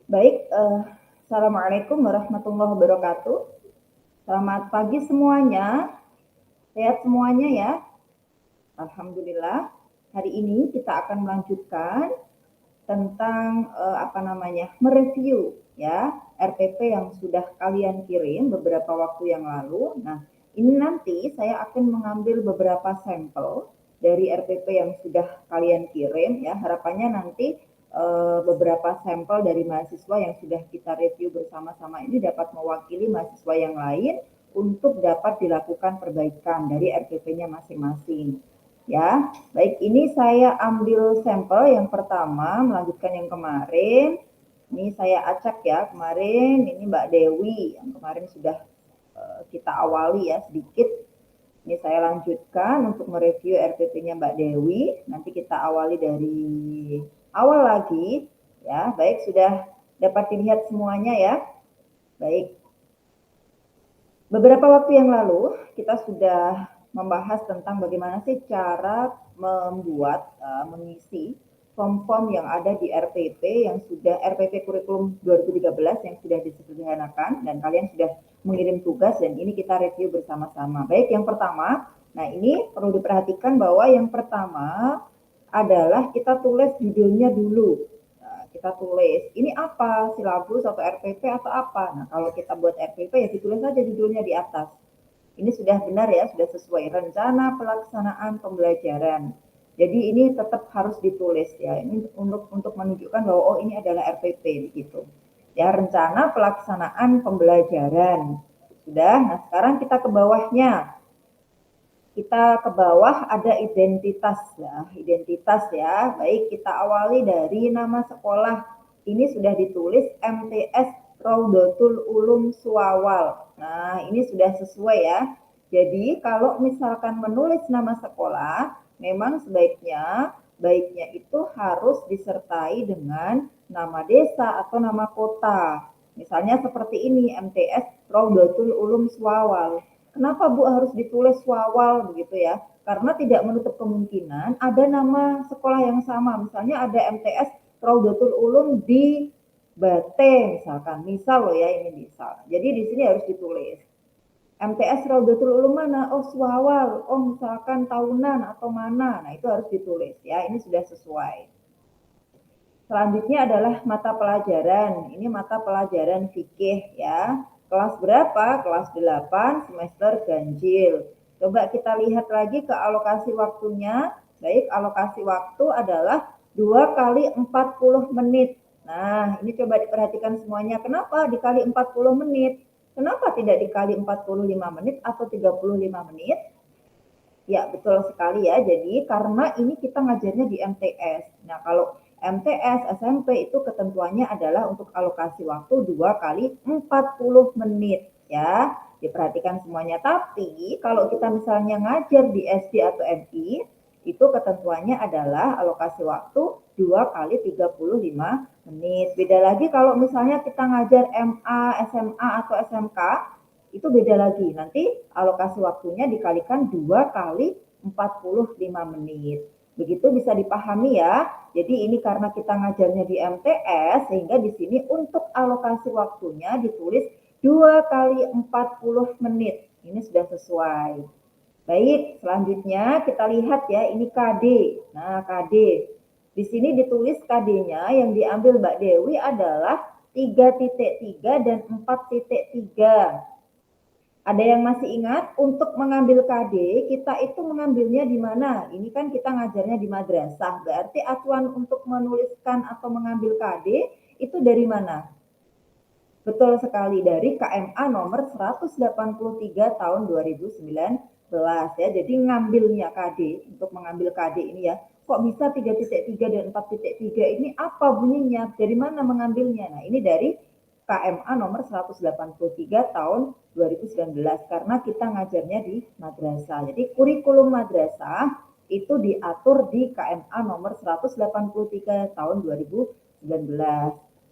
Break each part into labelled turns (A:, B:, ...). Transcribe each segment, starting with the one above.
A: Baik, assalamualaikum warahmatullahi wabarakatuh. Selamat pagi semuanya, sehat semuanya ya. Alhamdulillah. Hari ini kita akan melanjutkan tentang mereview ya RPP yang sudah kalian kirim beberapa waktu yang lalu. Nah, ini nanti saya akan mengambil beberapa sampel dari RPP yang sudah kalian kirim ya. Harapannya nanti beberapa sampel dari mahasiswa yang sudah kita review bersama-sama ini dapat mewakili mahasiswa yang lain untuk dapat dilakukan perbaikan dari RPP-nya masing-masing. Ya, baik, ini saya ambil sampel yang pertama, melanjutkan yang kemarin. Ini saya acak ya, kemarin ini Mbak Dewi yang kemarin sudah kita awali ya sedikit. Ini saya lanjutkan untuk mereview RPP-nya Mbak Dewi. Nanti kita awali dari awal lagi. Ya, baik, sudah dapat dilihat semuanya ya. Baik. Beberapa waktu yang lalu kita sudah membahas tentang bagaimana sih cara membuat mengisi form-form yang ada di RPP yang sudah RPP kurikulum 2013 yang sudah disederhanakan dan kalian sudah mengirim tugas dan ini kita review bersama-sama. Baik, yang pertama, nah ini perlu diperhatikan bahwa yang pertama adalah kita tulis judulnya dulu. Kita tulis ini apa, silabus atau RPP atau apa. Nah, kalau kita buat RPP ya ditulis saja judulnya di atas. Ini sudah benar ya, sudah sesuai rencana pelaksanaan pembelajaran. Jadi ini tetap harus ditulis ya. Ini untuk menunjukkan bahwa oh ini adalah RPP begitu. Ya, rencana pelaksanaan pembelajaran. Sudah. Nah, sekarang kita ke bawahnya. Kita ke bawah ada identitas ya. Baik, kita awali dari nama sekolah. Ini sudah ditulis MTS Raudatul Ulum Suawal. Nah, ini sudah sesuai ya. Jadi kalau misalkan menulis nama sekolah, memang baiknya itu harus disertai dengan nama desa atau nama kota. Misalnya seperti ini, MTS Raudatul Ulum Suawal. Kenapa Bu harus ditulis Suawal begitu ya? Karena tidak menutup kemungkinan ada nama sekolah yang sama. Misalnya ada MTS Raudatul Ulum di Bate misalkan. Misal loh ya, ini misal. Jadi di sini harus ditulis. MTS Raudatul Ulum mana? Oh Suawal. Oh misalkan tahunan atau mana. Nah itu harus ditulis ya. Ini sudah sesuai. Selanjutnya adalah mata pelajaran. Ini mata pelajaran fikih ya. Kelas berapa? Kelas 8 semester ganjil. Coba kita lihat lagi ke alokasi waktunya. Baik, alokasi waktu adalah 2 kali 40 menit. Nah, ini coba diperhatikan semuanya. Kenapa dikali 40 menit? Kenapa tidak dikali 45 menit atau 35 menit? Ya, betul sekali ya. Jadi, karena ini kita ngajarnya di MTS. Nah, kalau MTS, SMP itu ketentuannya adalah untuk alokasi waktu 2 kali 40 menit ya. Diperhatikan semuanya. Tapi kalau kita misalnya ngajar di SD atau MI, itu ketentuannya adalah alokasi waktu 2 kali 35 menit. Beda lagi kalau misalnya kita ngajar MA, SMA atau SMK, itu beda lagi. Nanti alokasi waktunya dikalikan 2 kali 45 menit. Begitu bisa dipahami ya. Jadi ini karena kita ngajarnya di MTS, sehingga di sini untuk alokasi waktunya ditulis 2 kali 40 menit. Ini sudah sesuai. Baik, selanjutnya kita lihat ya, ini KD. Nah, KD. Di sini ditulis KD-nya yang diambil Mbak Dewi adalah 3.3 dan 4.3. Ada yang masih ingat untuk mengambil KD, kita itu mengambilnya di mana? Ini kan kita ngajarnya di madrasah, berarti acuan untuk menuliskan atau mengambil KD itu dari mana? Betul sekali, dari KMA nomor 183 tahun 2019 ya. Jadi ngambilnya KD, untuk mengambil KD ini ya, kok bisa 3.3 dan 4.3 ini apa bunyinya? Dari mana mengambilnya? Nah, ini dari KMA nomor 183 tahun 2019 karena kita ngajarnya di madrasah. Jadi kurikulum madrasah itu diatur di KMA nomor 183 tahun 2019.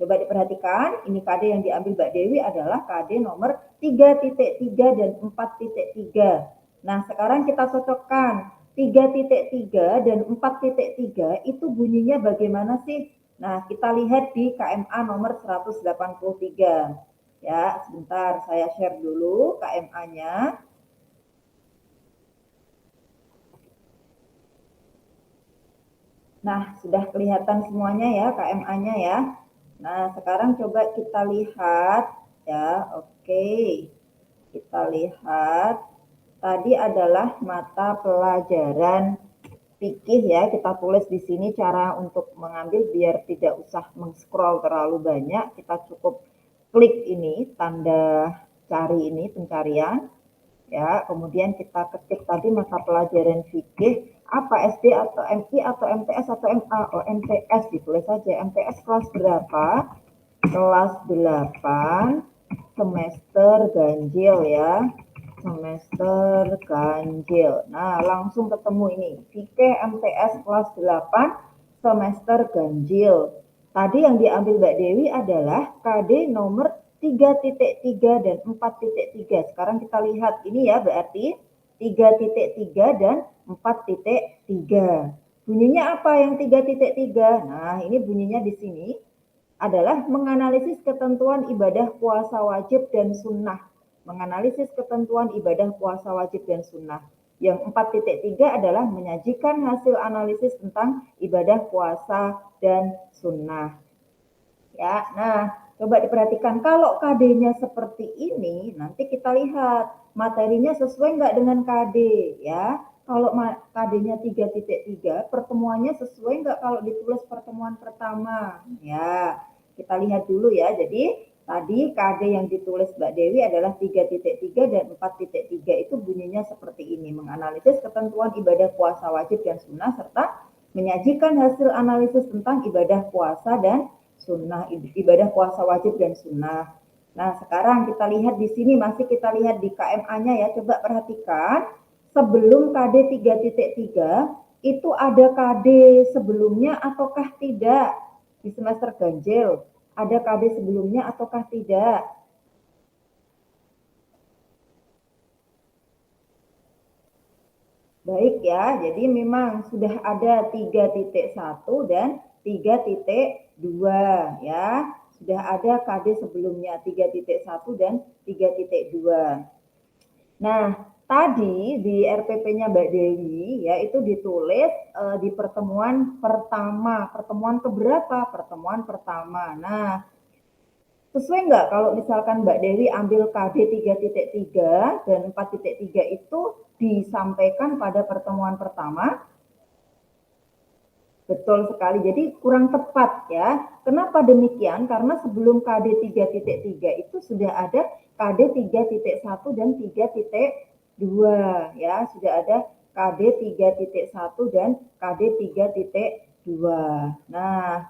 A: Coba diperhatikan, ini KD yang diambil Mbak Dewi adalah KD nomor 3.3 dan 4.3. Nah, sekarang kita cocokkan 3.3 dan 4.3 itu bunyinya bagaimana sih? Nah, kita lihat di KMA nomor 183. Ya, sebentar saya share dulu KMA-nya. Nah, sudah kelihatan semuanya ya KMA-nya ya. Nah, sekarang coba kita lihat ya. Oke. Kita lihat tadi adalah mata pelajaran fikih ya. Kita tulis di sini cara untuk mengambil biar tidak usah meng-scroll terlalu banyak. Kita cukup klik ini tanda cari ini pencarian ya, kemudian kita ketik tadi mata pelajaran fikih apa SD atau MI atau MTS atau MA. Oh, MTS ditulis saja. MTS kelas berapa? Kelas 8 semester ganjil ya. Semester ganjil. Nah, langsung ketemu ini. Fikih MTS kelas 8 semester ganjil. Tadi yang diambil Mbak Dewi adalah KD nomor 3.3 dan 4.3. Sekarang kita lihat ini ya, berarti 3.3 dan 4.3. Bunyinya apa yang 3.3? Nah, ini bunyinya di sini adalah menganalisis ketentuan ibadah puasa wajib dan sunnah. Menganalisis ketentuan ibadah puasa wajib dan sunnah. Yang 4.3 adalah menyajikan hasil analisis tentang ibadah puasa dan sunnah. Ya, nah coba diperhatikan kalau KD-nya seperti ini, nanti kita lihat materinya sesuai nggak dengan KD ya. Kalau KD-nya 3.3, pertemuannya sesuai nggak kalau ditulis pertemuan pertama? Ya, kita lihat dulu ya. Jadi tadi KD yang ditulis Mbak Dewi adalah 3.3 dan 4.3 itu bunyinya seperti ini. Menganalisis ketentuan ibadah puasa wajib dan sunnah serta menyajikan hasil analisis tentang ibadah puasa dan sunnah, ibadah puasa wajib dan sunnah. Nah, sekarang kita lihat di sini, masih kita lihat di KMA-nya ya. Coba perhatikan, sebelum KD 3.3 itu ada KD sebelumnya ataukah tidak? Di semester ganjil, ada KD sebelumnya ataukah tidak? Baik ya, jadi memang sudah ada 3.1 dan 3.2 ya. Sudah ada KD sebelumnya 3.1 dan 3.2. Nah, tadi di RPP-nya Mbak Dewi ya itu ditulis di pertemuan pertama. Pertemuan keberapa? Pertemuan pertama. Nah, sesuai nggak kalau misalkan Mbak Dewi ambil KD 3.3 dan 4.3 itu disampaikan pada pertemuan pertama? Betul sekali, jadi kurang tepat ya. Kenapa demikian? Karena sebelum KD 3.3 itu sudah ada KD 3.1 dan 3.2 ya, sudah ada KD 3.1 dan KD 3.2. Nah,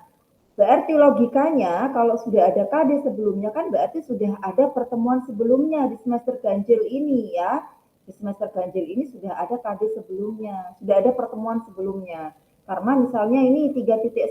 A: berarti logikanya kalau sudah ada KD sebelumnya kan berarti sudah ada pertemuan sebelumnya di semester ganjil ini ya. Di semester ganjil ini sudah ada KD sebelumnya, sudah ada pertemuan sebelumnya. Karena misalnya ini 3.1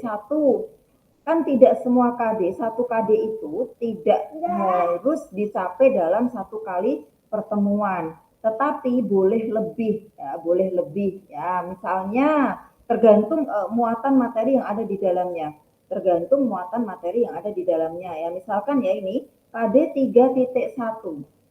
A: kan tidak semua KD, satu KD itu tidak harus dicapai dalam satu kali pertemuan, tetapi boleh lebih ya, boleh lebih ya. Misalnya tergantung muatan materi yang ada di dalamnya, tergantung muatan materi yang ada di dalamnya ya. Misalkan ya ini KD 3.1,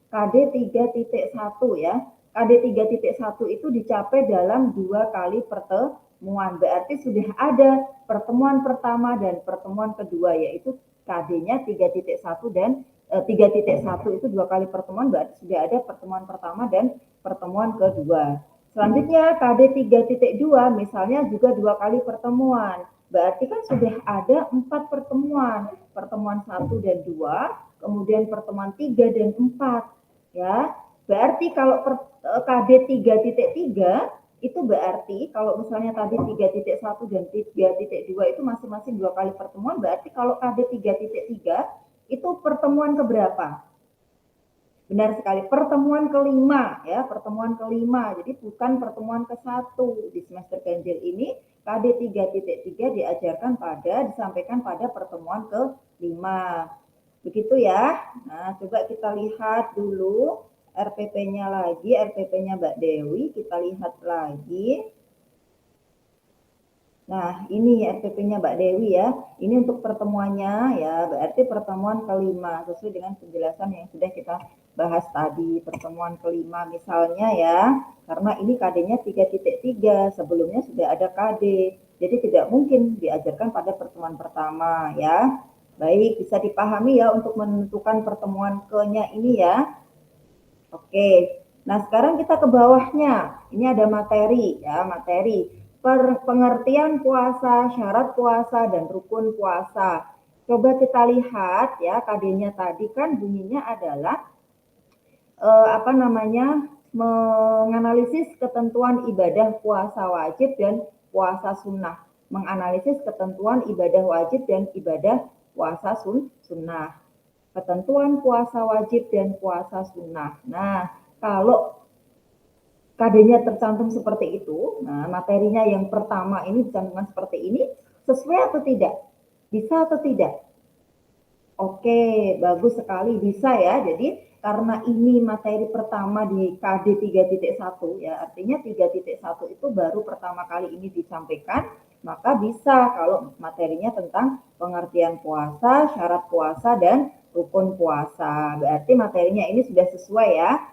A: KD 3.1 ya. KD 3.1 itu dicapai dalam 2 kali pertemuan. Berarti sudah ada pertemuan pertama dan pertemuan kedua, yaitu KD-nya 3.1 dan 3.1 itu 2 kali pertemuan, berarti sudah ada pertemuan pertama dan pertemuan kedua. Selanjutnya KD 3.2 misalnya juga 2 kali pertemuan. Berarti kan sudah ada 4 pertemuan. Pertemuan 1 dan 2, kemudian pertemuan 3 dan 4 ya. Berarti kalau KD 3.3 itu berarti kalau misalnya tadi 3.1 dan 3.2 itu masing-masing 2 kali pertemuan, berarti kalau KD 3.3 itu pertemuan keberapa? Benar sekali, pertemuan kelima ya, pertemuan kelima. Jadi bukan pertemuan ke-1 di semester ganjil ini. KD 3.3 diajarkan disampaikan pada pertemuan ke-5. Begitu ya. Nah, coba kita lihat dulu RPP-nya lagi, RPP-nya Mbak Dewi, kita lihat lagi. Nah, ini RPP-nya Mbak Dewi ya. Ini untuk pertemuannya ya, berarti pertemuan kelima sesuai dengan penjelasan yang sudah kita bahas tadi. Pertemuan kelima misalnya ya, karena ini KD-nya 3.3, sebelumnya sudah ada KD. Jadi tidak mungkin diajarkan pada pertemuan pertama ya. Baik, bisa dipahami ya untuk menentukan pertemuan ke-nya ini ya. Oke. Nah, sekarang kita ke bawahnya. Ini ada materi ya, materi pengertian puasa, syarat puasa, dan rukun puasa. Coba kita lihat ya, KD-nya tadi kan bunyinya adalah apa namanya, menganalisis ketentuan ibadah puasa wajib dan puasa sunnah. Menganalisis ketentuan ibadah wajib dan ibadah puasa sunnah. Ketentuan puasa wajib dan puasa sunnah. Nah, kalau KD-nya tercantum seperti itu, nah materinya yang pertama ini dicantumkan seperti ini, sesuai atau tidak? Bisa atau tidak? Oke, bagus sekali, bisa ya. Jadi karena ini materi pertama di KD 3.1 ya, artinya 3.1 itu baru pertama kali ini disampaikan, maka bisa kalau materinya tentang pengertian puasa, syarat puasa, dan rukun puasa. Berarti materinya ini sudah sesuai ya.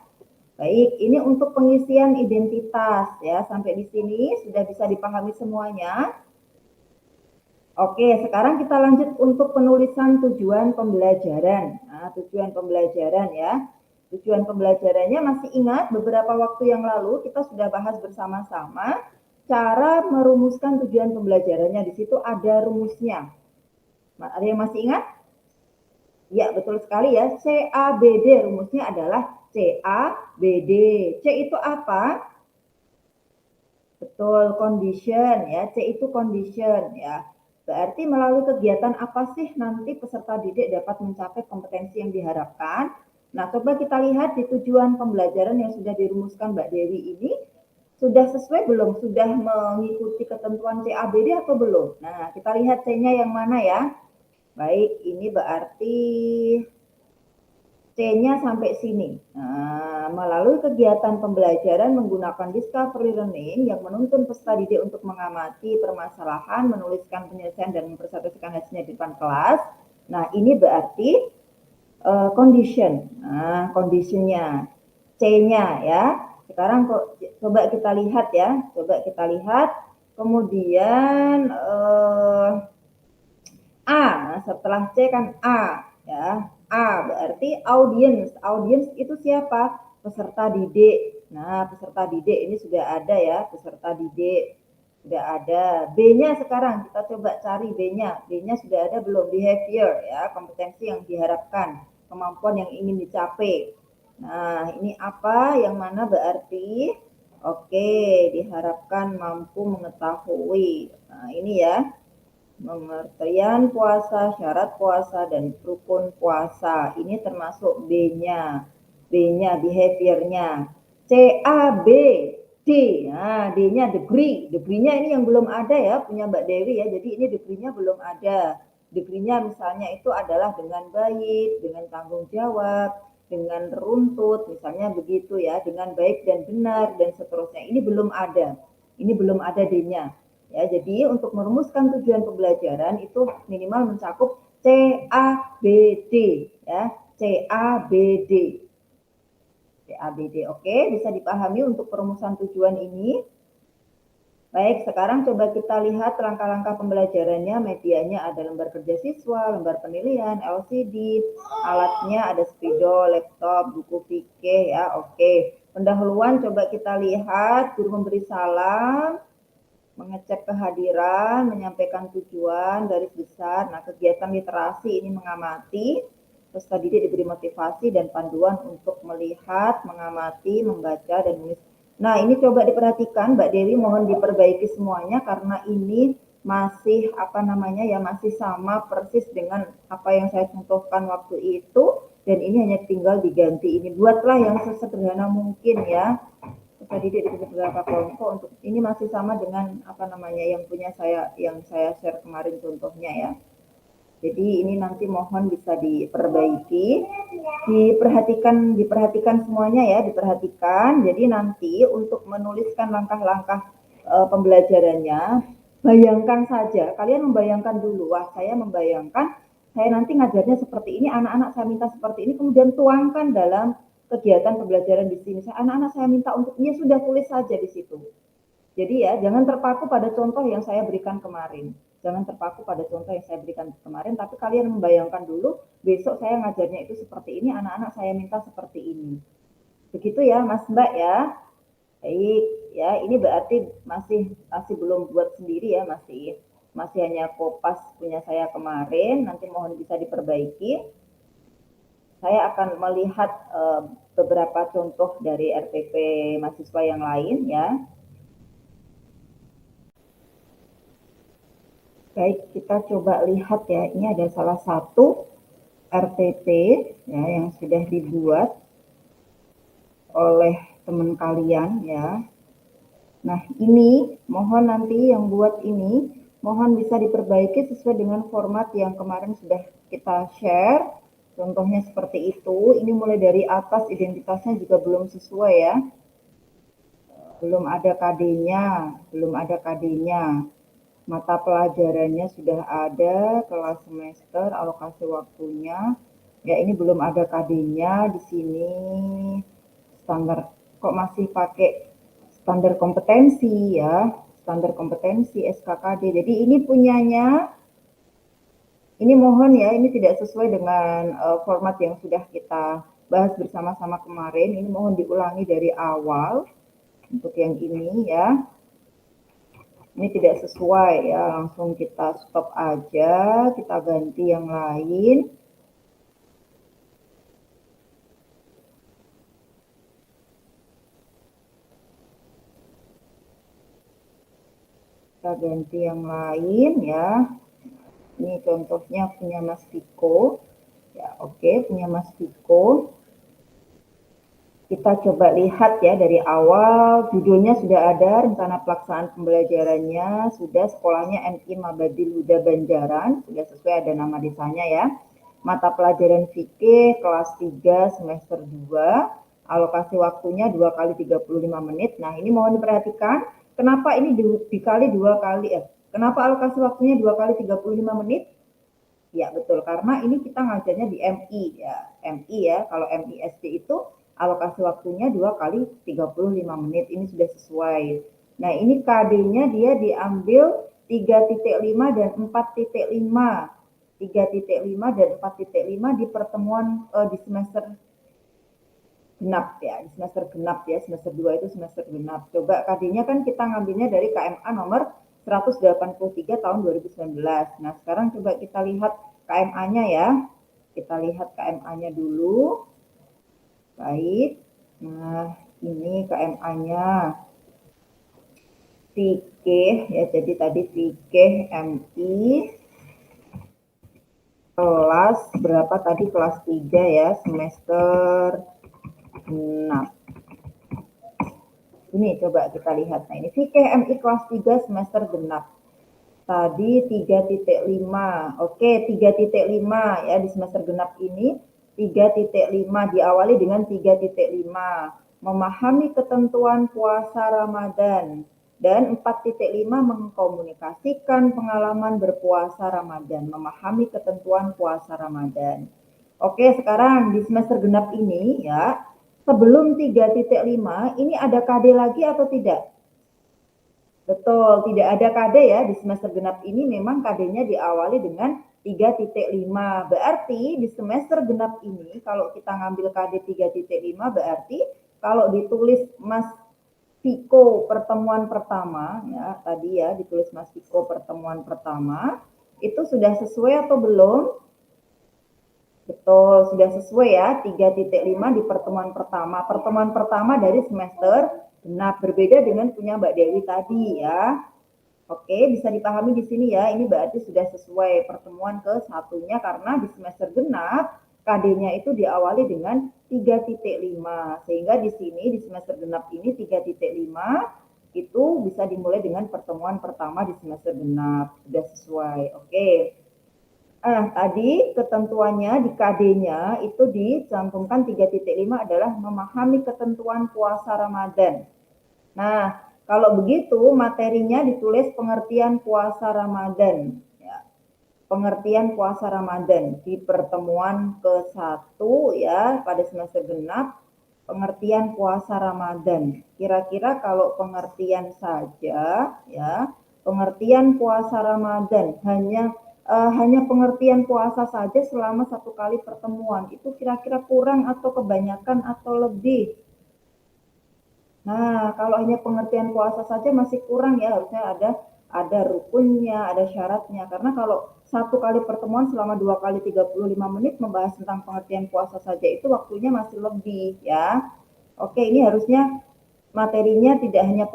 A: Baik, ini untuk pengisian identitas ya. Sampai di sini sudah bisa dipahami semuanya. Oke, sekarang kita lanjut untuk penulisan tujuan pembelajaran. Nah, tujuan pembelajaran ya. Tujuan pembelajarannya masih ingat beberapa waktu yang lalu kita sudah bahas bersama-sama cara merumuskan tujuan pembelajarannya. Di situ ada rumusnya. Ada yang masih ingat? Ya, betul sekali ya. CABD rumusnya adalah CABD. C itu apa? Betul, condition ya. C itu condition ya. Berarti melalui kegiatan apa sih nanti peserta didik dapat mencapai kompetensi yang diharapkan? Nah, coba kita lihat di tujuan pembelajaran yang sudah dirumuskan Mbak Dewi ini, sudah sesuai belum? Sudah mengikuti ketentuan CABD atau belum? Nah, kita lihat C-nya yang mana ya? Baik, ini berarti C-nya sampai sini. Nah, melalui kegiatan pembelajaran menggunakan discovery learning yang menuntun peserta didik untuk mengamati permasalahan, menuliskan penyelesaian dan mempresentasikan hasilnya di depan kelas. Nah, ini berarti condition. Nah, conditionnya C-nya ya. Sekarang coba kita lihat ya. Coba kita lihat. Kemudian A. Nah, setelah C kan A ya. A berarti audience. Audience itu siapa? Peserta didik. Nah, peserta didik ini sudah ada ya, peserta didik. Sudah ada. B-nya sekarang kita coba cari B-nya. B-nya sudah ada belum? Behavior ya, kompetensi yang diharapkan, kemampuan yang ingin dicapai. Nah, ini apa? Yang mana berarti? Oke, diharapkan mampu mengetahui. Nah, ini ya. Pengertian puasa, syarat puasa, dan rukun puasa. Ini termasuk B-nya. B-nya behavior-nya. C, A, B, D. Nah, D-nya degree. Degree-nya ini yang belum ada ya, punya Mbak Dewi ya. Jadi ini degree-nya belum ada. Degree-nya misalnya itu adalah dengan baik, dengan tanggung jawab, dengan runtut, misalnya begitu ya, dengan baik dan benar, dan seterusnya. Ini belum ada. Ini belum ada D-nya. Ya, jadi untuk merumuskan tujuan pembelajaran itu minimal mencakup CABD ya, CABD. CABD. Oke, bisa dipahami untuk perumusan tujuan ini. Baik, sekarang coba kita lihat langkah-langkah pembelajarannya. Medianya ada lembar kerja siswa, lembar penilaian, LCD, alatnya ada spidol, laptop, buku fikih ya. Oke, pendahuluan coba kita lihat, guru memberi salam, mengecek kehadiran, menyampaikan tujuan, garis besar. Nah, kegiatan literasi ini mengamati, peserta didik diberi motivasi dan panduan untuk melihat, mengamati, membaca, dan menulis. Nah, ini coba diperhatikan, Mbak Dewi, mohon diperbaiki semuanya karena ini masih masih sama persis dengan apa yang saya contohkan waktu itu, dan ini hanya tinggal diganti. Ini buatlah yang sesederhana mungkin ya. Peserta didik di beberapa kelompok untuk ini masih sama dengan yang punya yang saya share kemarin contohnya ya. Jadi ini nanti mohon bisa diperbaiki, diperhatikan semuanya ya, diperhatikan. Jadi nanti untuk menuliskan langkah-langkah pembelajarannya, Bayangkan saja, kalian membayangkan dulu, wah saya membayangkan saya nanti ngajarnya seperti ini, anak-anak saya minta seperti ini, kemudian tuangkan dalam kegiatan pembelajaran di sini. Anak-anak saya minta untuk, ya sudah tulis saja di situ. Jadi ya, jangan terpaku pada contoh yang saya berikan kemarin. Jangan terpaku pada contoh yang saya berikan kemarin, tapi kalian membayangkan dulu, besok saya ngajarnya itu seperti ini, anak-anak saya minta seperti ini. Begitu ya, Mas Mbak ya. Baik, ya ini berarti masih belum buat sendiri ya, masih hanya kopas punya saya kemarin, nanti mohon bisa diperbaiki. Saya akan melihat beberapa contoh dari RPP mahasiswa yang lain ya. Baik, kita coba lihat ya, ini ada salah satu RPP ya, yang sudah dibuat oleh teman kalian ya. Nah, ini mohon nanti yang buat ini, mohon bisa diperbaiki sesuai dengan format yang kemarin sudah kita share. Contohnya seperti itu, ini mulai dari atas identitasnya juga belum sesuai ya. Belum ada KD-nya, belum ada KD-nya. Mata pelajarannya sudah ada, kelas semester, alokasi waktunya. Ya, ini belum ada KD-nya di sini. Standar kok masih pakai standar kompetensi ya, standar kompetensi SKKD. Jadi ini punyanya, ini mohon ya, ini tidak sesuai dengan format yang sudah kita bahas bersama-sama kemarin. Ini mohon diulangi dari awal untuk yang ini ya. Ini tidak sesuai ya, langsung kita stop aja, kita ganti yang lain. Kita ganti yang lain ya. Ini contohnya punya Mas Viko. Ya, oke, punya Mas Viko. Kita coba lihat ya dari awal, judulnya sudah ada, rencana pelaksanaan pembelajarannya, sudah sekolahnya MI Mabadil Huda Banjaran, sudah sesuai ada nama desanya ya. Mata pelajaran fikih kelas 3 semester 2, alokasi waktunya 2 kali 35 menit. Nah, ini mohon diperhatikan, kenapa ini dikali 2 kali kenapa alokasi waktunya 2 kali 35 menit? Ya, betul. Karena ini kita ngajarnya di MI ya. MI ya, kalau MI SD itu alokasi waktunya 2 kali 35 menit. Ini sudah sesuai. Nah, ini KD-nya dia diambil 3.5 dan 4.5. 3.5 dan 4.5 di pertemuan di semester genap ya, di semester genap ya, semester 2 itu semester genap. Coba KD-nya kan kita ngambilnya dari KMA nomor 183 tahun 2019. Nah, sekarang coba kita lihat KMA-nya ya. Kita lihat KMA-nya dulu. Baik. Nah, ini KMA-nya. Fikih ya, jadi tadi fikih MI kelas berapa tadi? Kelas 3 ya, semester 6. Ini coba kita lihat. Nah, ini fikih MI kelas 3 semester genap. Tadi 3.5. Oke, 3.5 ya di semester genap ini 3.5 diawali dengan 3.5. Memahami ketentuan puasa Ramadan dan 4.5 mengkomunikasikan pengalaman berpuasa Ramadan, memahami ketentuan puasa Ramadan. Oke, sekarang di semester genap ini ya, sebelum 3.5 ini ada KD lagi atau tidak? Betul, tidak ada KD ya di semester genap ini memang KD-nya diawali dengan 3.5. Berarti di semester genap ini kalau kita ngambil KD 3.5 berarti kalau ditulis Mas Viko pertemuan pertama ya tadi ya ditulis Mas Viko pertemuan pertama itu sudah sesuai atau belum? Betul, sudah sesuai ya 3.5 di pertemuan pertama. Pertemuan pertama dari semester genap berbeda dengan punya Mbak Dewi tadi ya. Oke, bisa dipahami di sini ya. Ini berarti sudah sesuai pertemuan ke satunya karena di semester genap KD-nya itu diawali dengan 3.5. Sehingga di sini di semester genap ini 3.5 itu bisa dimulai dengan pertemuan pertama di semester genap. Sudah sesuai. Oke. Tadi ketentuannya di KD-nya itu dicantumkan 3.5 adalah memahami ketentuan puasa Ramadan. Nah, Kalau begitu, materinya ditulis pengertian puasa Ramadan. Ya. Pengertian puasa Ramadan di pertemuan ke-1 ya pada semester genap, pengertian puasa Ramadan. Kira-kira kalau pengertian saja ya, pengertian puasa Ramadan hanya pengertian puasa saja selama 1 kali pertemuan. Itu kira-kira kurang atau kebanyakan atau lebih? Nah, kalau hanya pengertian puasa saja masih kurang ya, harusnya ada rukunnya, ada syaratnya. Karena kalau 1 kali pertemuan selama 2 kali 35 menit membahas tentang pengertian puasa saja itu waktunya masih lebih ya. Oke, ini harusnya materinya tidak hanya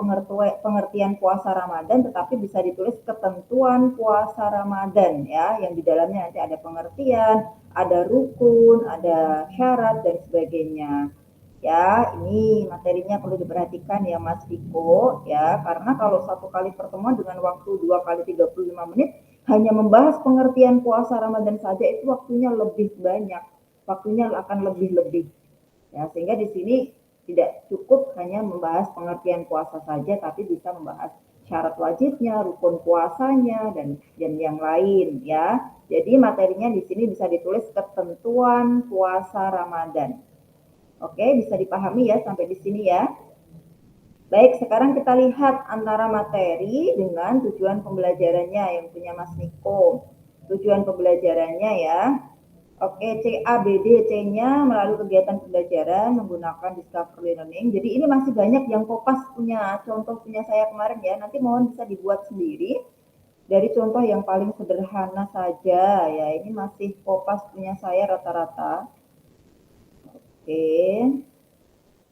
A: pengertian puasa Ramadan, tetapi bisa ditulis ketentuan puasa Ramadan ya, yang di dalamnya nanti ada pengertian, ada rukun, ada syarat dan sebagainya. Ya, ini materinya perlu diperhatikan ya Mas Viko ya, karena kalau 1 kali pertemuan dengan waktu 2 kali 35 menit hanya membahas pengertian puasa Ramadan saja itu waktunya lebih banyak, waktunya akan lebih-lebih. Ya, sehingga di sini tidak cukup hanya membahas pengertian puasa saja, tapi bisa membahas syarat wajibnya, rukun puasanya dan yang lain ya. Jadi materinya di sini bisa ditulis ketentuan puasa Ramadan. Oke, bisa dipahami ya sampai di sini ya. Baik, sekarang kita lihat antara materi dengan tujuan pembelajarannya yang punya Mas Niko. Tujuan pembelajarannya ya. Oke, CABD, C-nya melalui kegiatan pembelajaran menggunakan Discovery Learning. Jadi ini masih banyak yang Kopas punya, contoh punya saya kemarin ya. Nanti mohon bisa dibuat sendiri. Dari contoh yang paling sederhana saja ya. Ini masih Kopas punya saya rata-rata. Oke.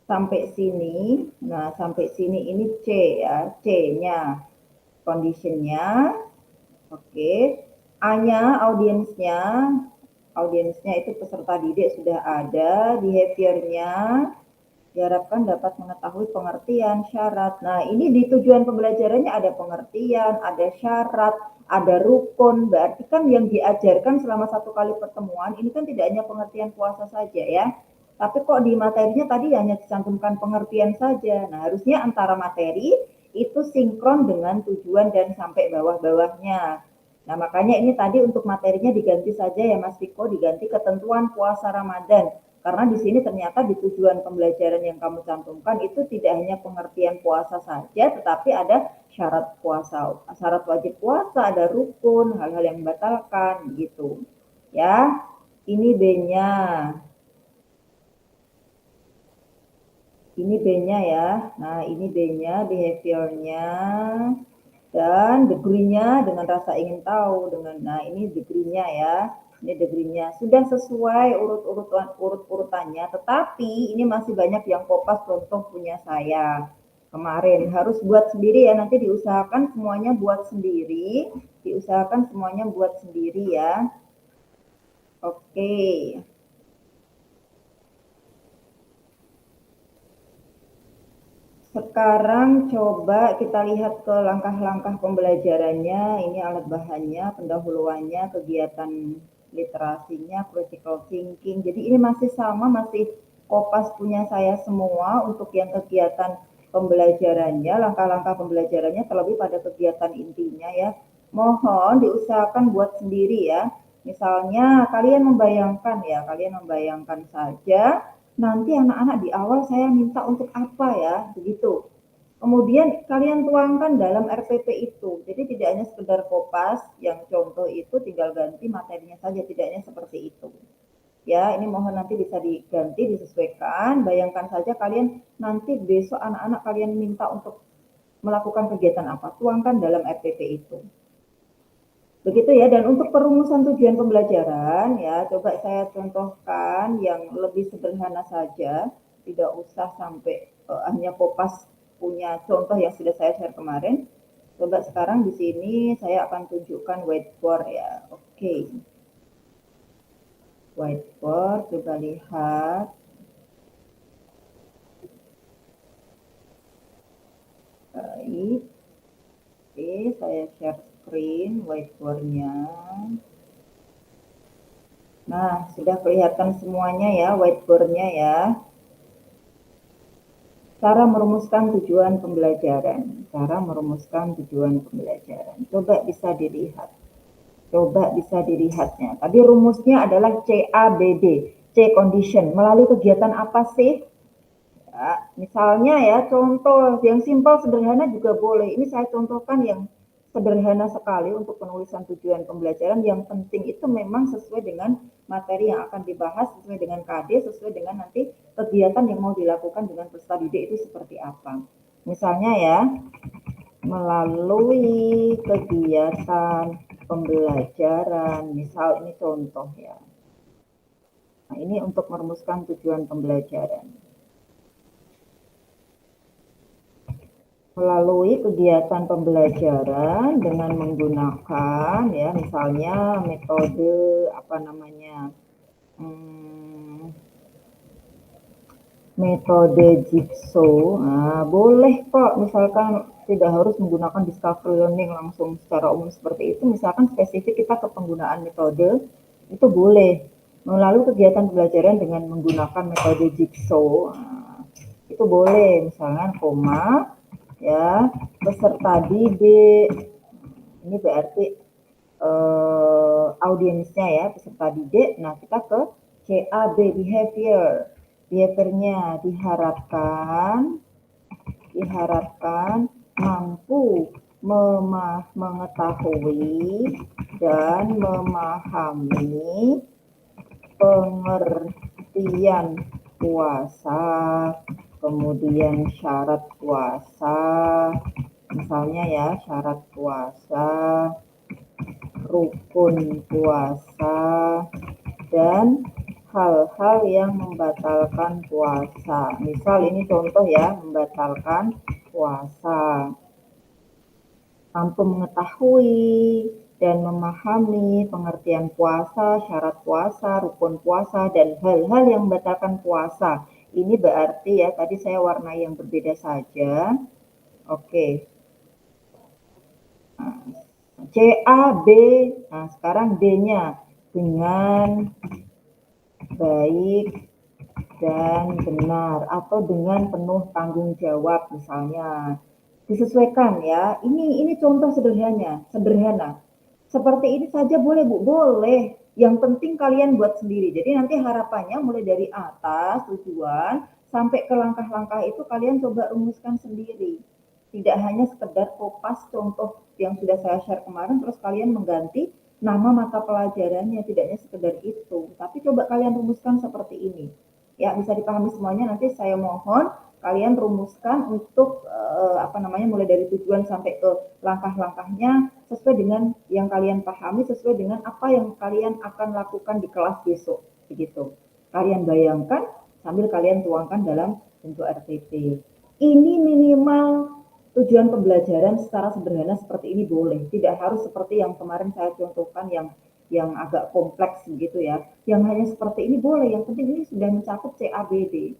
A: Sampai sini. Nah, sampai sini ini C ya, C-nya condition-nya. Oke. A-nya audiensnya. Audiensnya itu peserta didik sudah ada, behavior-nya diharapkan dapat mengetahui pengertian syarat. Nah, ini di tujuan pembelajarannya ada pengertian, ada syarat, ada rukun. Berarti kan yang diajarkan selama 1 kali pertemuan ini kan tidak hanya pengertian puasa saja ya. Tapi kok di materinya tadi hanya dicantumkan pengertian saja. Nah, harusnya antara materi itu sinkron dengan tujuan dan sampai bawah-bawahnya. Nah, makanya ini tadi untuk materinya diganti saja ya Mas Viko, diganti ketentuan puasa Ramadan. Karena di sini ternyata di tujuan pembelajaran yang kamu cantumkan itu tidak hanya pengertian puasa saja, tetapi ada syarat puasa, syarat wajib puasa, ada rukun, hal-hal yang membatalkan gitu. Ya, ini B-nya. Ini B-nya ya. Nah, ini B-nya, behavior-nya. Dan degree-nya dengan rasa ingin tahu. Nah, ini degree-nya ya. Ini degree-nya. Sudah sesuai urut-urutannya, tetapi ini masih banyak yang Kopas contoh punya saya kemarin. Harus buat sendiri ya, nanti diusahakan semuanya buat sendiri. Diusahakan semuanya buat sendiri ya. Oke. Sekarang coba kita lihat ke langkah-langkah pembelajarannya. Ini alat bahannya, pendahuluannya, kegiatan literasinya, critical thinking. Jadi ini masih sama, masih Kopas punya saya semua untuk yang kegiatan pembelajarannya, langkah-langkah pembelajarannya, terlebih pada kegiatan intinya ya. Mohon diusahakan buat sendiri ya. Misalnya kalian membayangkan saja nanti anak-anak di awal saya minta untuk apa ya, begitu. Kemudian kalian tuangkan dalam RPP itu. Jadi tidak hanya sekedar Kopas yang contoh itu tinggal ganti materinya saja, tidak hanya seperti itu. Ya, ini mohon nanti bisa diganti, disesuaikan. Bayangkan saja kalian nanti besok anak-anak kalian minta untuk melakukan kegiatan apa, tuangkan dalam RPP itu. Begitu ya, dan untuk perumusan tujuan pembelajaran ya, coba saya contohkan yang lebih sederhana saja, tidak usah sampai hanya Kopas punya contoh yang sudah saya share kemarin. Coba sekarang di sini saya akan tunjukkan whiteboard ya. Oke. Whiteboard, coba lihat. Baik. Oke, saya share screen whiteboard-nya. Nah, sudah kelihatan semuanya ya whiteboard-nya ya. cara merumuskan tujuan pembelajaran. Cara merumuskan tujuan pembelajaran. Coba bisa dilihat. Coba bisa dilihatnya. Tadi rumusnya adalah CABD, C condition. Melalui kegiatan apa sih? Ya, misalnya ya, contoh yang simpel sederhana juga boleh. Ini saya contohkan yang sederhana sekali untuk penulisan tujuan pembelajaran. Yang penting itu memang sesuai dengan materi yang akan dibahas, sesuai dengan KD, sesuai dengan nanti kegiatan yang mau dilakukan dengan peserta didik itu seperti apa. Misalnya ya, melalui kegiatan pembelajaran, misal ini contoh ya. Nah, ini untuk merumuskan tujuan pembelajaran. Melalui kegiatan pembelajaran dengan menggunakan ya misalnya metode apa namanya metode jigsaw. Nah, boleh kok misalkan tidak harus menggunakan discovery learning langsung secara umum seperti itu, misalkan spesifik kita ke penggunaan metode itu boleh melalui kegiatan pembelajaran dengan menggunakan metode jigsaw. Nah, itu boleh misalnya koma ya peserta didik ini berarti audiensnya ya peserta didik. Nah kita ke CAB behaviornya diharapkan mampu mengetahui dan memahami pengertian puasa, kemudian syarat puasa, misalnya ya syarat puasa, rukun puasa, dan hal-hal yang membatalkan puasa. Misal ini contoh ya, membatalkan puasa. Mampu mengetahui dan memahami pengertian puasa, syarat puasa, rukun puasa, dan hal-hal yang membatalkan puasa. Ini berarti ya, tadi saya warnai yang berbeda saja. Oke. Nah, CAB, nah sekarang D-nya dengan baik dan benar atau dengan penuh tanggung jawab misalnya. Disesuaikan ya. Ini contoh sederhana. Seperti ini saja boleh Bu? Boleh. Yang penting kalian buat sendiri. Jadi nanti harapannya mulai dari atas tujuan sampai ke langkah-langkah itu kalian coba rumuskan sendiri. Tidak hanya sekedar kopas contoh yang sudah saya share kemarin terus kalian mengganti nama mata pelajarannya, tidak hanya sekedar itu. Tapi coba kalian rumuskan seperti ini. Ya, bisa dipahami semuanya. Nanti saya mohon kalian rumuskan untuk mulai dari tujuan sampai ke langkah-langkahnya sesuai dengan yang kalian pahami, sesuai dengan apa yang kalian akan lakukan di kelas besok begitu. Kalian bayangkan sambil kalian tuangkan dalam bentuk RTP. Ini minimal tujuan pembelajaran secara sederhana seperti ini boleh, tidak harus seperti yang kemarin saya contohkan yang agak kompleks begitu ya. Yang hanya seperti ini boleh, yang penting ini sudah mencakup CABD.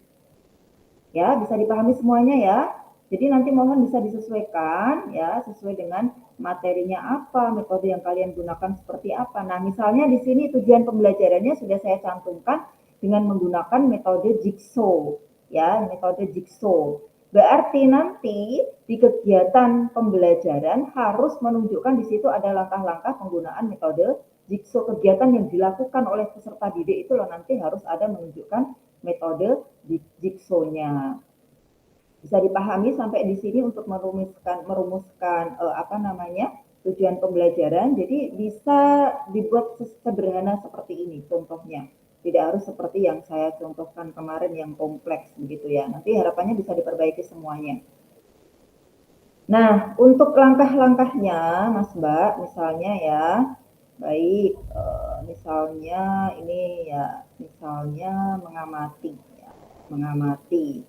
A: Ya, bisa dipahami semuanya ya. Jadi nanti mohon bisa disesuaikan ya, sesuai dengan materinya apa, metode yang kalian gunakan seperti apa. Nah, misalnya di sini tujuan pembelajarannya sudah saya cantumkan dengan menggunakan metode jigsaw ya, metode jigsaw. Berarti nanti di kegiatan pembelajaran harus menunjukkan di situ ada langkah-langkah penggunaan metode jigsaw. Kegiatan yang dilakukan oleh peserta didik itu loh nanti harus ada menunjukkan metode jigsaw-nya. Bisa dipahami sampai di sini untuk merumuskan tujuan pembelajaran. Jadi bisa dibuat sederhana seperti ini contohnya. Tidak harus seperti yang saya contohkan kemarin yang kompleks begitu ya. Nanti harapannya bisa diperbaiki semuanya. Nah, untuk langkah-langkahnya Mas Mbak, misalnya ya, baik, misalnya ini ya, misalnya mengamati ya, mengamati.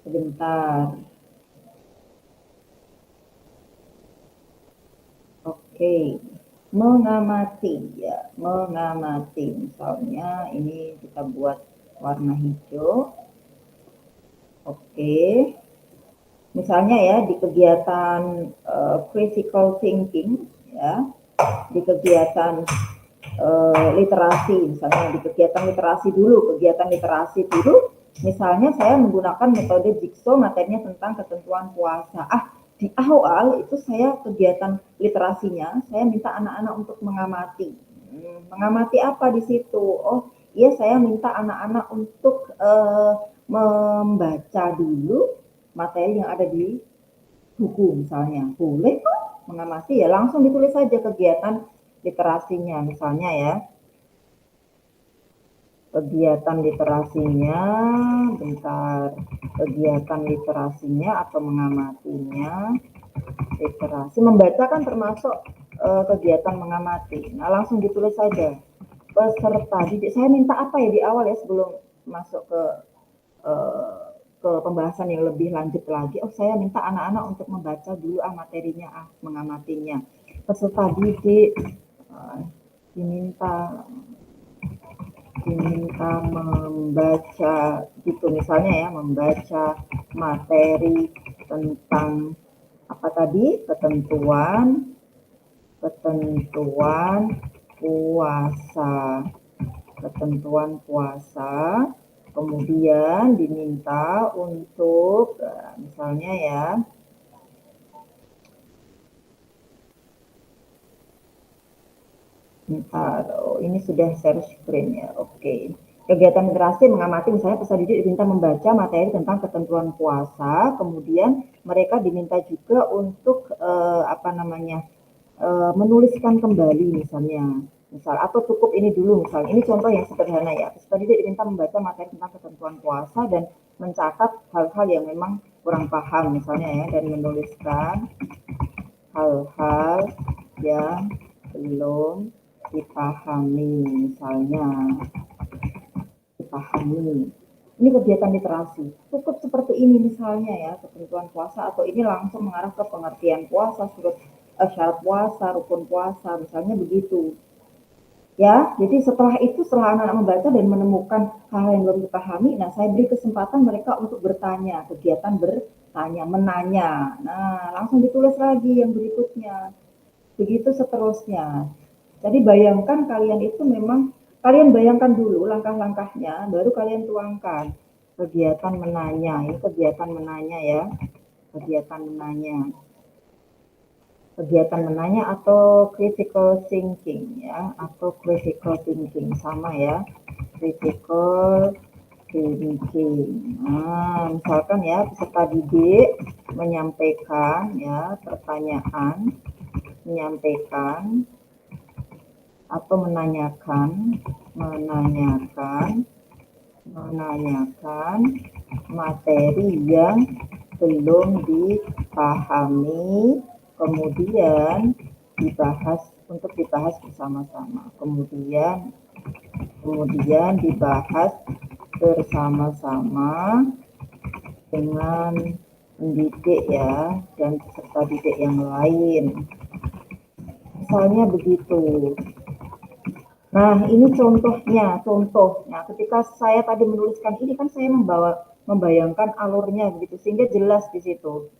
A: Sebentar. Oke, mengamati ya, mengamati. Misalnya ini kita buat warna hijau. Oke. Misalnya ya di kegiatan critical thinking ya, di kegiatan literasi, misalnya di kegiatan literasi dulu, misalnya saya menggunakan metode jigsaw, materinya tentang ketentuan puasa. Di awal itu saya kegiatan literasinya, saya minta anak-anak untuk mengamati. Mengamati apa di situ? Oh, iya, saya minta anak-anak untuk membaca dulu materi yang ada di buku misalnya. Boleh kok mengamati, ya langsung ditulis saja kegiatan literasinya misalnya ya. Kegiatan literasinya, bentar, kegiatan literasinya atau mengamatinya, literasi, membaca kan termasuk kegiatan mengamati. Nah, langsung ditulis saja. Peserta didik, saya minta apa ya di awal ya sebelum masuk eh, ke pembahasan yang lebih lanjut lagi. Oh, saya minta anak-anak untuk membaca dulu materinya, mengamatinya. Peserta didik diminta membaca gitu misalnya ya, membaca materi tentang apa tadi, ketentuan puasa, kemudian diminta untuk misalnya ya, ini sudah share screen ya, oke. Kegiatan literasi mengamati, misalnya peserta didik diminta membaca materi tentang ketentuan puasa, kemudian mereka diminta juga untuk menuliskan kembali misalnya, atau cukup ini dulu misalnya, ini contoh yang sederhana ya, peserta didik diminta membaca materi tentang ketentuan puasa dan mencatat hal-hal yang memang kurang paham misalnya ya, dan menuliskan hal-hal yang belum dipahami misalnya, ini kegiatan literasi cukup seperti ini misalnya ya, ketentuan puasa, atau ini langsung mengarah ke pengertian puasa, syarat puasa, rukun puasa misalnya begitu ya. Jadi setelah anak-anak membaca dan menemukan hal yang belum dipahami, nah saya beri kesempatan mereka untuk bertanya, kegiatan bertanya, menanya. Nah, langsung ditulis lagi yang berikutnya, begitu seterusnya. Jadi bayangkan kalian itu memang, kalian bayangkan dulu langkah-langkahnya, baru kalian tuangkan. Kegiatan menanya, ini kegiatan menanya ya, kegiatan menanya. Kegiatan menanya atau critical thinking ya, atau critical thinking sama ya, critical thinking. Nah, misalkan ya, peserta didik menyampaikan ya pertanyaan, menyampaikan atau menanyakan materi yang belum dipahami, kemudian dibahas bersama-sama, kemudian dibahas bersama-sama dengan pendidik ya, dan peserta didik yang lain, misalnya begitu. Nah, ini contohnya, Nah, ketika saya tadi menuliskan ini kan saya membayangkan alurnya begitu, sehingga jelas di situ.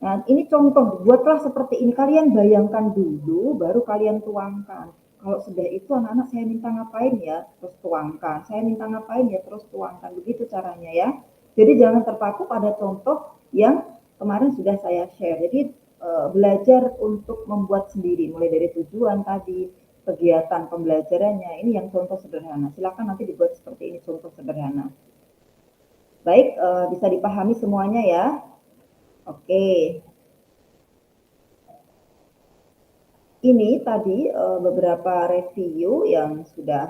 A: Nah, ini contoh, buatlah seperti ini. Kalian bayangkan dulu, baru kalian tuangkan. Kalau sudah itu anak-anak saya minta ngapain ya, terus tuangkan. Saya minta ngapain ya, terus tuangkan. Begitu caranya ya. Jadi jangan terpaku pada contoh yang kemarin sudah saya share. Jadi belajar untuk membuat sendiri, mulai dari tujuan tadi, kegiatan pembelajarannya, ini yang contoh sederhana. Silakan nanti dibuat seperti ini contoh sederhana. Baik, bisa dipahami semuanya ya. Oke. Ini tadi beberapa review yang sudah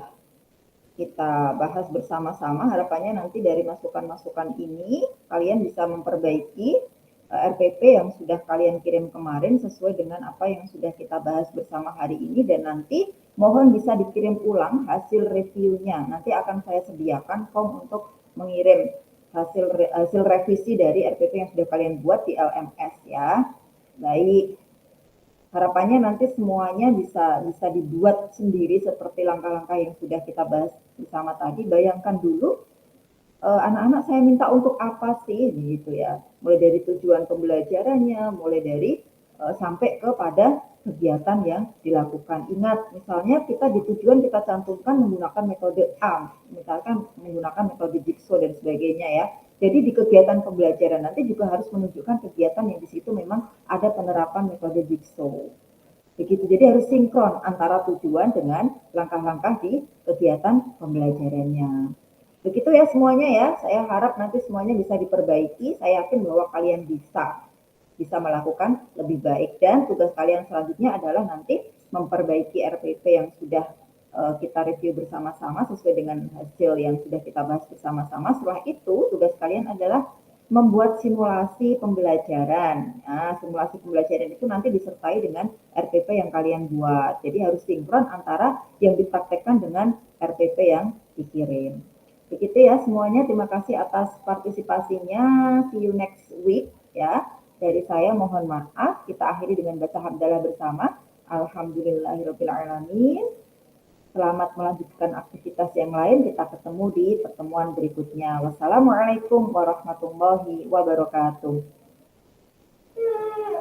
A: kita bahas bersama-sama. Harapannya nanti dari masukan-masukan ini kalian bisa memperbaiki RPP yang sudah kalian kirim kemarin sesuai dengan apa yang sudah kita bahas bersama hari ini, dan nanti mohon bisa dikirim ulang hasil reviewnya. Nanti akan saya sediakan form untuk mengirim hasil revisi dari RPP yang sudah kalian buat di LMS ya. Baik. Harapannya nanti semuanya bisa dibuat sendiri seperti langkah-langkah yang sudah kita bahas bersama tadi. Bayangkan dulu, anak-anak saya minta untuk apa sih gitu ya. Mulai dari tujuan pembelajarannya, mulai dari sampai kepada kegiatan yang dilakukan. Ingat, misalnya kita di tujuan kita cantumkan menggunakan metode A, misalkan menggunakan metode jigsaw dan sebagainya ya. Jadi di kegiatan pembelajaran nanti juga harus menunjukkan kegiatan yang di situ memang ada penerapan metode jigsaw. Begitu, jadi harus sinkron antara tujuan dengan langkah-langkah di kegiatan pembelajarannya. Begitu ya semuanya ya, saya harap nanti semuanya bisa diperbaiki, saya yakin bahwa kalian bisa melakukan lebih baik, dan tugas kalian selanjutnya adalah nanti memperbaiki RPP yang sudah kita review bersama-sama sesuai dengan hasil yang sudah kita bahas bersama-sama. Setelah itu tugas kalian adalah membuat simulasi pembelajaran. Nah, simulasi pembelajaran itu nanti disertai dengan RPP yang kalian buat. Jadi harus sinkron antara yang dipraktekkan dengan RPP yang dikirim. Begitu ya semuanya, terima kasih atas partisipasinya. See you next week ya. Dari saya mohon maaf, kita akhiri dengan baca hamdalah bersama. Alhamdulillahirrahmanirrahim. Selamat melanjutkan aktivitas yang lain. Kita ketemu di pertemuan berikutnya. Wassalamualaikum warahmatullahi wabarakatuh.